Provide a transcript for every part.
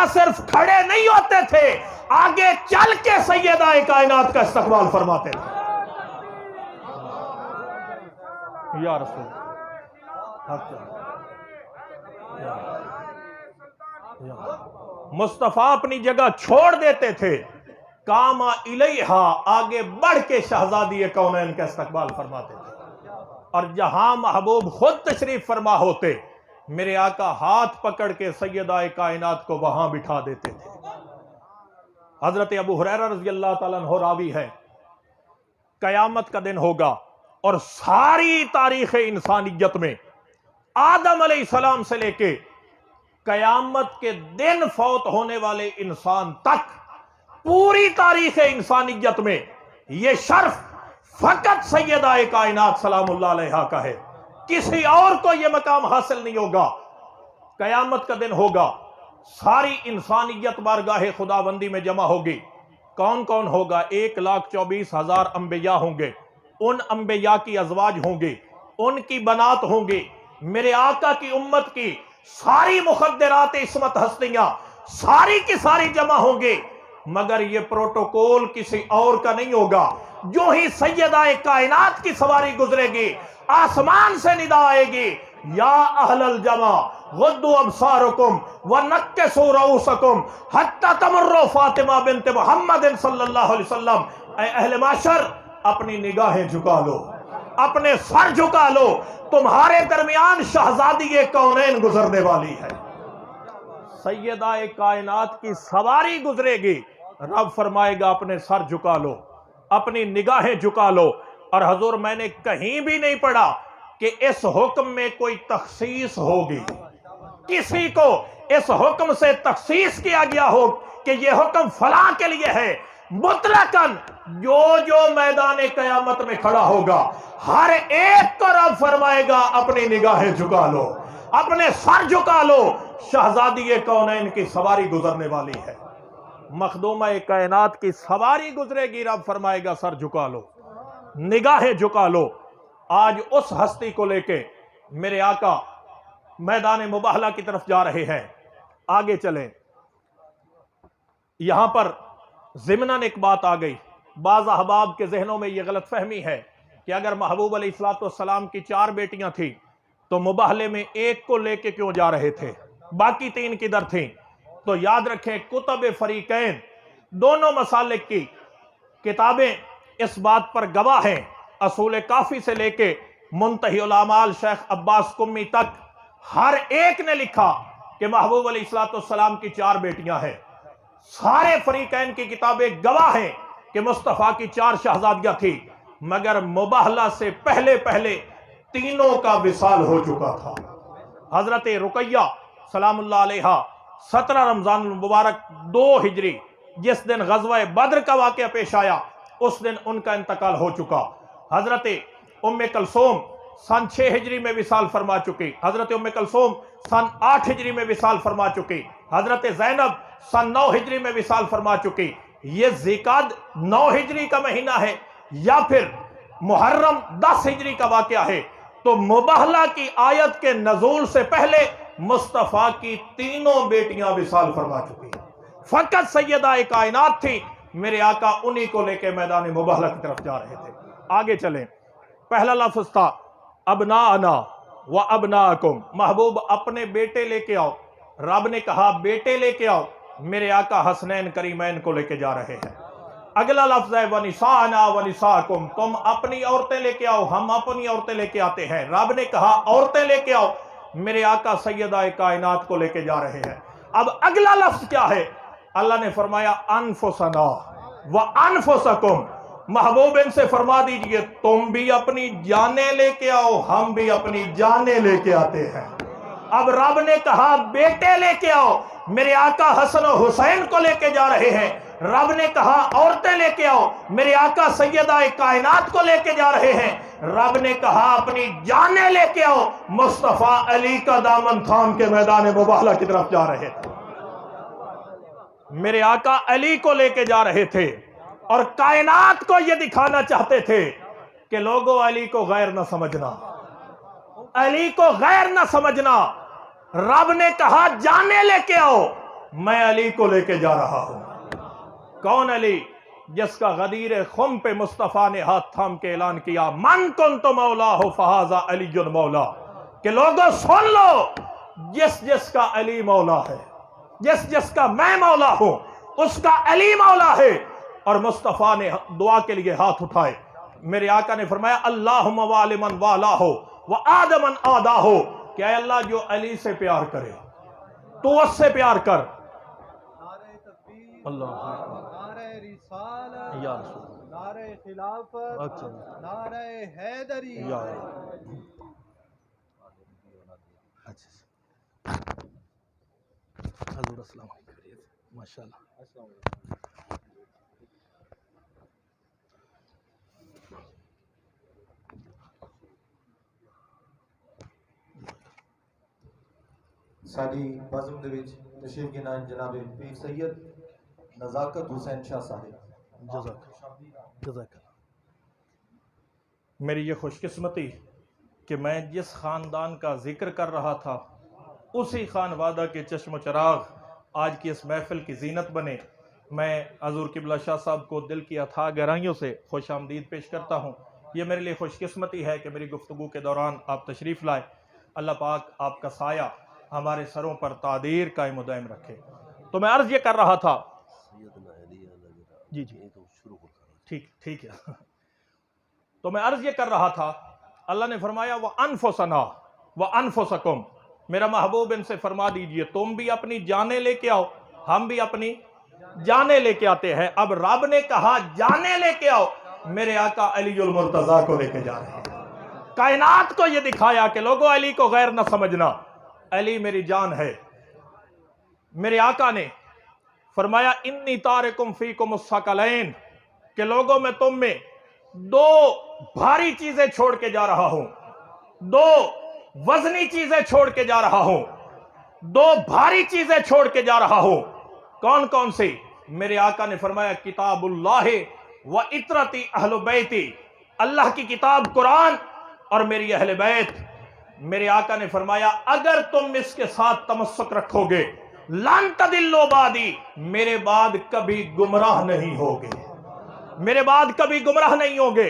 वहां सिर्फ खड़े नहीं होते थे, आगे चल के सैयदा कायनात का इस्तकबाल फरमाते थे। या रसूल मुस्तफा अपनी जगह छोड़ देते थे, कामा इलैहा, आगे बढ़ के शहजादी कौनैन का इस्तकबाल फरमाते थे। और जहां महबूब खुद तशरीफ फरमा होते, मेरे आका हाथ पकड़ के सैयदा कायनात को वहां बिठा देते थे। हजरत अबू हुरैरा रज़ी अल्लाह ताला अन्हु रावी है, कयामत का दिन होगा और सारी तारीख इंसानियत में आदम अलैहिस्सलाम से लेके कयामत के दिन फौत होने वाले इंसान तक पूरी तारीख इंसानियत में यह शर्फ फकत सैयदा कायनात सलामुल्लाह अलैहा का है, किसी और को यह मकाम हासिल नहीं होगा। कयामत का दिन होगा, सारी इंसानियत बारगाह खुदाबंदी में जमा होगी। कौन कौन होगा? 1,24,000 अंबिया होंगे, उन अंबिया की अजवाज होंगे, उनकी बनात होंगी, मेरे आका की उम्मत की सारी मुखद्दरात इस्मत हस्तियां सारी की सारी जमा होंगे, मगर ये प्रोटोकॉल किसी और का नहीं होगा। जो ही सैयदा कायनात की सवारी गुजरेगी, आसमान से निदा आएगी, या अहलल जमा गुद्दू अबसारुकुम व नक्किसू रऊसकुम हत्ता तमर्रु फातिमा बिन्त मुहम्मद सल्लल्लाहु अलैहि वसल्लम। ऐ अहले माशर, अपनी निगाहें झुका लो, अपने सर झुका लो, तुम्हारे दरमियान शहजादी कौनैन गुजरने वाली है। सैयदा कायनात की सवारी गुजरेगी, रब फरमाएगा अपने सर झुका लो, अपनी निगाहें झुका लो। और हजूर, मैंने कहीं भी नहीं पढ़ा कि इस हुक्म में कोई तखसीस होगी, किसी को इस हुक्म से तखसीस किया गया हो कि यह हुक्म फला के लिए है। मुतलकन जो मैदान कयामत में खड़ा होगा, हर एक को रब फरमाएगा अपनी निगाहें झुका लो, अपने सर झुका लो, शहजादी कौनैन की सवारी गुजरने वाली है। मखदूमा कायनात की सवारी गुजरेगी, रब फरमाएगा सर झुका लो, निगाहें झुका लो। आज उस हस्ती को लेके मेरे आका मैदान मुबाहला की तरफ जा रहे हैं। आगे चलें। यहां पर ज़िमनन एक बात आ गई, बाज़ अहबाब के जहनों में यह गलत फहमी है कि अगर महबूब अलैहिस्सलाम की 4 बेटियां थी तो मुबाहले में एक को लेके क्यों जा रहे थे, बाकी 3 किधर थी? तो याद रखें, कुतुब फरीकैन दोनों मसालिक की किताबें इस बात पर गवाह हैं। असूल काफी से लेके मुंतहिउल आमाल शेख अब्बास कुम्मी तक हर एक ने लिखा कि महबूब अलैहिस्सलाम की 4 बेटियां हैं। सारे फरीकैन की किताबें गवाह हैं कि मुस्तफा की 4 शहजादियां थी, मगर मुबाहला से पहले पहले तीनों का विसाल हो चुका था। हजरत रुकैया सलामुल्लाह अलैहा 17 रमजान मुबारक 2 हिजरी, जिस दिन गज़वा बद्र का वाक़या पेश आया, उस दिन उनका इंतकाल हो चुका। हजरत उम्मे कलसूम सन 6 हिजरी में विसाल फरमा चुकी, हजरत उम्मे कलसूम सन 8 हिजरी में विसाल फरमा चुकी, हजरत ज़ैनब सन 9 हिजरी में विसाल फरमा चुकी। ये ज़िकाद 9 हिजरी का महीना है या फिर मुहर्रम 10 हिजरी का वाक़या है। तो मुबाहला की आयत के नज़ूल से पहले मुस्तफ़ा की तीनों बेटियां विसाल फरमा चुकी, फकत सैयदा कायनात थी। मेरे आका उन्हीं को लेके मैदान मुबाहला की तरफ जा रहे थे। आगे चलें। पहला लफ्ज़ था अबनाअना व अबनाअकुम, महबूब अपने बेटे लेके आओ। रब ने कहा बेटे लेके आओ, मेरे आका हसनैन करीमैन को लेके जा रहे हैं। अगला लफ्ज़ है वनिसाना वनिसाकुम, तुम अपनी औरतें लेके आओ, हम अपनी औरतें लेके आते हैं। रब ने कहा औरतें लेके आओ, मेरे आका सैयदा कायनात को लेके जा रहे हैं। अब अगला लफ्ज़ क्या है? अल्लाह ने फरमाया अनफुसना व अनफुसकुम, महबूब इनसे फरमा दीजिए तुम भी अपनी जाने लेके आओ, हम भी अपनी जाने लेके आते हैं। अब रब ने कहा बेटे लेके आओ, मेरे आका हसन और हुसैन को लेके जा रहे हैं। रब ने कहा औरतें लेके आओ, मेरे आका सैयदा कायनात को लेके जा रहे हैं। रब ने कहा अपनी जाने लेके आओ, मुस्तफा अली का दामन थाम के मैदान मुबाहला की तरफ जा रहे थे। मेरे आका अली को लेके जा रहे थे और कायनात को यह दिखाना चाहते थे कि लोगों अली को गैर न समझना, अली को गैर न समझना। रब ने कहा जाने लेके आओ, मैं अली को लेके जा रहा हूं। कौन अली? जिसका गदीर खुम पे मुस्तफा ने हाथ थाम के ऐलान किया, मन कुन तो मौला हो फहाजा अली मौला, कि लोगों सुन लो, जिस जिसका अली मौला है, जिस जिसका मैं मौला हूं, उसका अली मौला है। और मुस्तफा ने दुआ के लिए हाथ उठाए। मेरे आका ने फरमाया, अल्लाहुम्मा वालिमन वाला हो व आदमन आदा हो, क्या अल्लाह जो अली से प्यार करे तो उससे प्यार कर। अल्लाह या नारे खिलाफत, नारे हैदरी। माशाअल्लाह। साडी बज़म दे विच तशरीफ गिना जनाब पीर सैयद नज़ाकत हुसैन शाह साहिब। मेरी ये खुशकिस्मती कि मैं जिस ख़ानदान का जिक्र कर रहा था उसी खानवादा के चश्म चराग आज की इस महफिल की जीनत बने। मैं हज़ूर क़िबला शाह साहब को दिल की अथाह गहराइयों से खुश आमदीद पेश करता हूँ। ये मेरे लिए खुशकिस्मती है कि मेरी गुफ्तगू के दौरान आप तशरीफ़ लाए। अल्लाह पाक आपका साया हमारे सरों पर तादीर कायम व दायम रखे। तो मैं अर्ज़ ये कर रहा था, जी ठीक ठीक है। तो मैं अर्ज़ ये कर रहा था, अल्लाह ने फरमाया व अनफुसना व अनफुसकुम, मेरा महबूब इनसे फरमा दीजिए तुम भी अपनी जाने लेके आओ, हम भी अपनी जाने लेके आते हैं। अब रब ने कहा जाने लेके आओ, मेरे आका अलीउल मुर्तज़ा को लेके जा रहे हैं। कायनात को ये दिखाया कि लोगों अली को गैर न समझना, अली मेरी जान है। मेरे आका ने फरमाया इन्नी तारिकुम फीकुम अस्सकलैन, के लोगों में तुम में दो भारी चीजें छोड़ के जा रहा हूं, दो वजनी चीजें छोड़ के जा रहा हूं, दो भारी चीजें छोड़ के जा रहा हूं। कौन कौन सी? मेरे आका ने फरमाया किताबुल्लाह व इतरती अहल बैती, अल्लाह की किताब कुरान और मेरी अहल बैत। मेरे आका ने फरमाया अगर तुम इसके साथ तमस्सुक रखोगे लन तदिल्लो बादी, मेरे बाद कभी गुमराह नहीं होगे, मेरे बाद कभी गुमराह नहीं होगे।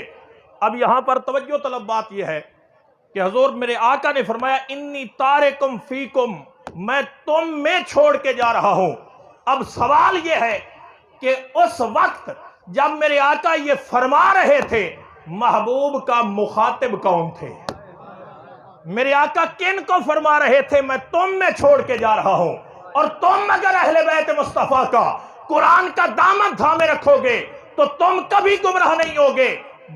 अब यहां पर तवज्जो तलब बात यह है कि हजूर मेरे आका ने फरमाया इन्नी तारिकुम फीकुम, मैं तुम में छोड़ के जा रहा हूं। अब सवाल यह है कि उस वक्त जब मेरे आका ये फरमा रहे थे, महबूब का मुखातिब कौन थे? मेरे आका किन को फरमा रहे थे मैं तुम में छोड़ के जा रहा हूं? और तुम अगर अहले बैत मुस्तफा का कुरान का दामन थामे रखोगे तो तुम कभी गुमराह नहीं होगे।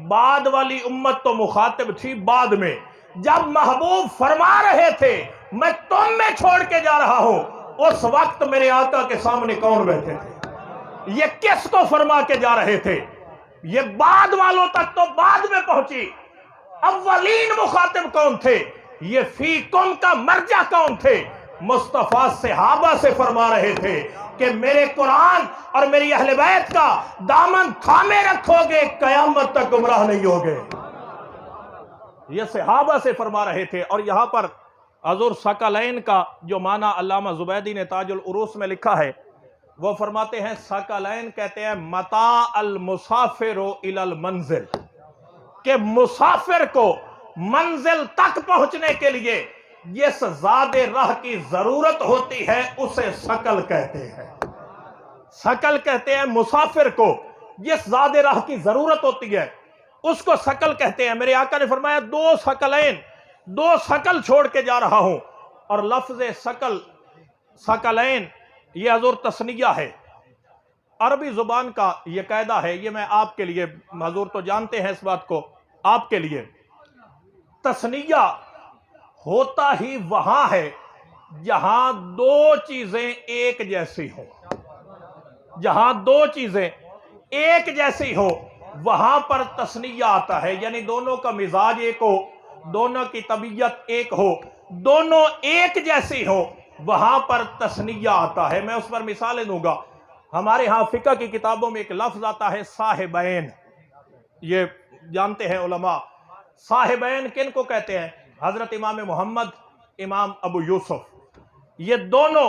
बाद वाली उम्मत तो मुखातिब थी बाद में, जब महबूब फरमा रहे थे मैं तुम में छोड़ के जा रहा हूं, उस वक्त मेरे आका के सामने कौन बैठे थे? ये किसको फरमा के जा रहे थे? ये बाद वालों तक तो बाद में पहुंची। अव्वलीन मुखातिब कौन थे? ये फीकुम का मर्जा कौन थे? मुस्तफा सहाबा से फरमा रहे थे कि मेरे कुरान और मेरी अहले बैत का दामन थामे रखोगे कयामत तक गुमराह नहीं होगे। ये सहाबा से फरमा रहे थे। और यहां पर हजूर सकलैन का जो माना अल्लामा जुबैदी ने ताजुल उरूस में लिखा है, वो फरमाते हैं सकलैन कहते हैं मता अल मुसाफिरो इलल मंजिल, के मुसाफिर को मंजिल तक पहुंचने के लिए जिस ज़ादे राह की जरूरत होती है उसे शकल कहते हैं। शकल कहते हैं मुसाफिर को जिस ज़ादे राह की जरूरत होती है उसको शकल कहते हैं। मेरे आका ने फरमाया दो शकलैन, दो शकल छोड़ के जा रहा हूं। और लफ्ज़ शकल शकलैन ये हजूर तस्निया है, अरबी जुबान का ये कायदा है। ये मैं आपके लिए, हजूर तो जानते हैं इस बात को, आपके लिए तस्निया होता ही वहां है जहां दो चीजें एक जैसी हो, जहां दो चीजें एक जैसी हो वहां पर तस्निया आता है। यानी दोनों का मिजाज एक हो, दोनों की तबीयत एक हो, दोनों एक जैसी हो, वहां पर तस्निया आता है। मैं उस पर मिसालें दूंगा। हमारे यहाँ फिक़ह की किताबों में एक लफ्ज आता है साहिबैन, ये जानते हैं उलमा। साहिबैन किन को कहते हैं? हजरत इमाम मोहम्मद, इमाम अबू यूसुफ, ये दोनों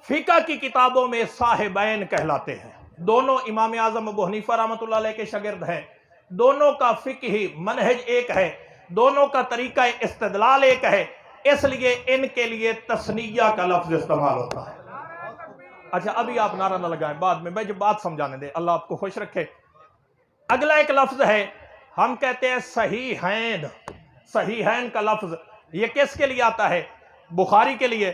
फिका की किताबों में साहिबैन कहलाते हैं। दोनों इमाम आजम अबू हनीफा रहमतुल्लाह अलैह के शागिर्द हैं। दोनों का फिक्ही मनहज एक है, दोनों का तरीका इस्तिदलाल एक है, इसलिए इनके लिए तस्निया का लफ्ज इस्तेमाल होता है। अच्छा, अभी आप नारा न लगाएं, बाद में मैं जब बात समझाने दे। अल्लाह आपको खुश रखे। अगला एक लफ्ज है, हम कहते हैं सहीहैन। सहीहैन का लफ्ज ये किसके लिए आता है? बुखारी के लिए।